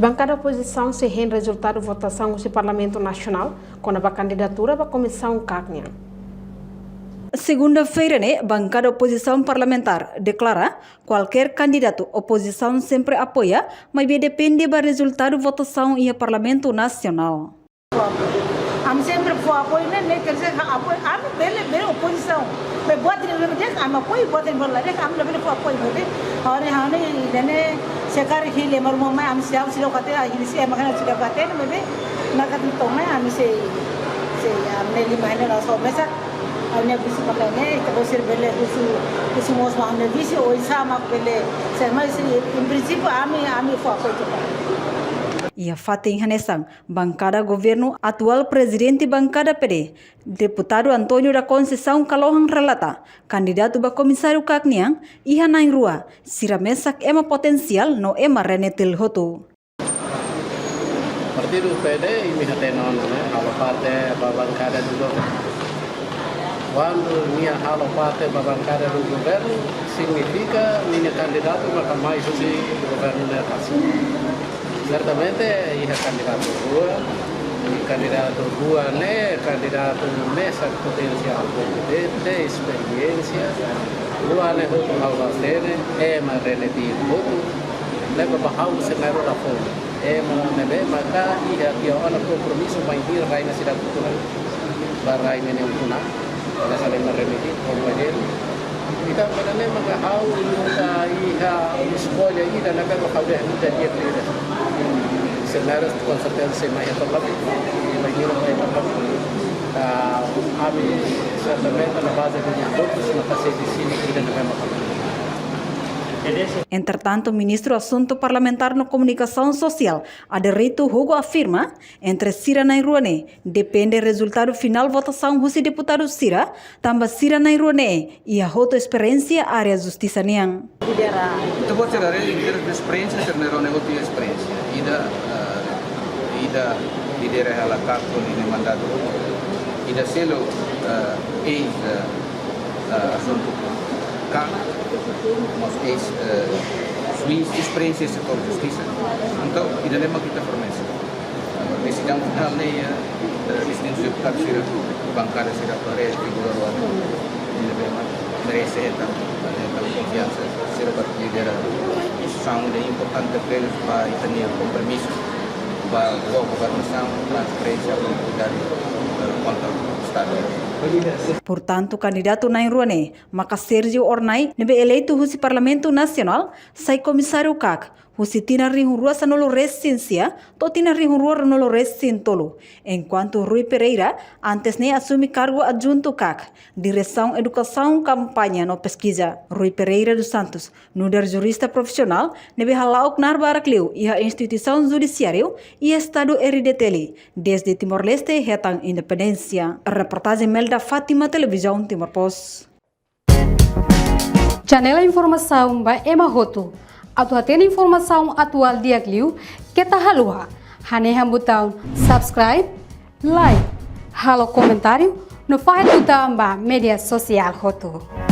Bancada da oposição se rende resultado da votação no Parlamento Nacional com a candidatura para a Comissão CACNIA. Segunda-feira, bancada oposição parlamentar declara qualquer candidato oposição sempre apoia, mas depende do resultado da votação e o Parlamento Nacional. हम sempre for apoio nem quer dizer apoio bele oposição mas buat ini lebih am apoio buat ini berlari am lebih for apoio berarti hari ini sekarang hile maru mai am siap silo kate ini sih makanya siap kate lebih nak kata tongnya am se am neli mahal lah so masa amnya bisi makanya kita bersih bele usu mos mahal bisi oisa mak bele saya masih in prinsipio ami for apoio E a Fatim Hanesang, bancada governo, atual presidente bancada PD, deputado Antônio da Conceição Kalohan relata, candidato a comissário CACNIA, e Hanai Rua, siramesak ema potensial no ema renetil hoto. Partido PD ini hatenon, kalau parte bancada do governo. Quando minha halo parte bancada do governo, significa minha candidato para mais o governo da nação. Certamente ia candidato dua candidato mesa potencial competente, experiência, dua hutu haulastene, ema relativ hutu, leva bahau cenário da fome, ema nebe maka ia ana compromisso vai ir raina cidade cultural, barai meneu puna, ela sabe meremedi companheiro. Kita mengenai mengahau ia escolha ida na pega fazer muita dia cenários com certeza mais atrapalhado imagino mais atrapalhado certamente na base de minha votos na fase de cima ida na pega. Entretanto, o ministro do Assunto Parlamentar na Comunicação Social, Aderito Hugo, afirma entre Cira e Ruane depende do resultado final da votação do deputado Cira, também Cira e Ruane e a outra experiência área justiça niang. Eu vou tirar a experiência, ter Ruane outra experiência. Ida lidera hala kakun ini mandato. Ida selo ex assunto kak mas ex Swiss experiência setor justiça. Então, ida lema kita promessa. Decisão final ni presidente deputado Cira bancada Cira Flores figura luar. Ida lema merece então confiança Cira lidera são de importante para para ter compromisso para a governação, transparência e contra o Estado. Portanto, candidato Nai Ruane, maka Sergio Ornai, nebe eleito husi Parlamento Nacional, sai comissário CAC, husi tina rihurua sanolo resistência, to tina rihurua nolo resistentolo. Enquanto Rui Pereira, antes ne assumi cargo adjunto CAC, direção educação campanha no pesquisa. Rui Pereira dos Santos, nuder jurista profissional, nebe halauk nar barakliu, iha instituição judiciário e Estado RDTL, desde Timor-Leste hetang independência. Reportagem Melda Fátima, Televisão Timor Post. Janela informação by Emma Hoto. Atau atena informação atual diagliu, kita halua. Hane botão subscribe, like, halo comentário, no faz botão ba media social Hoto.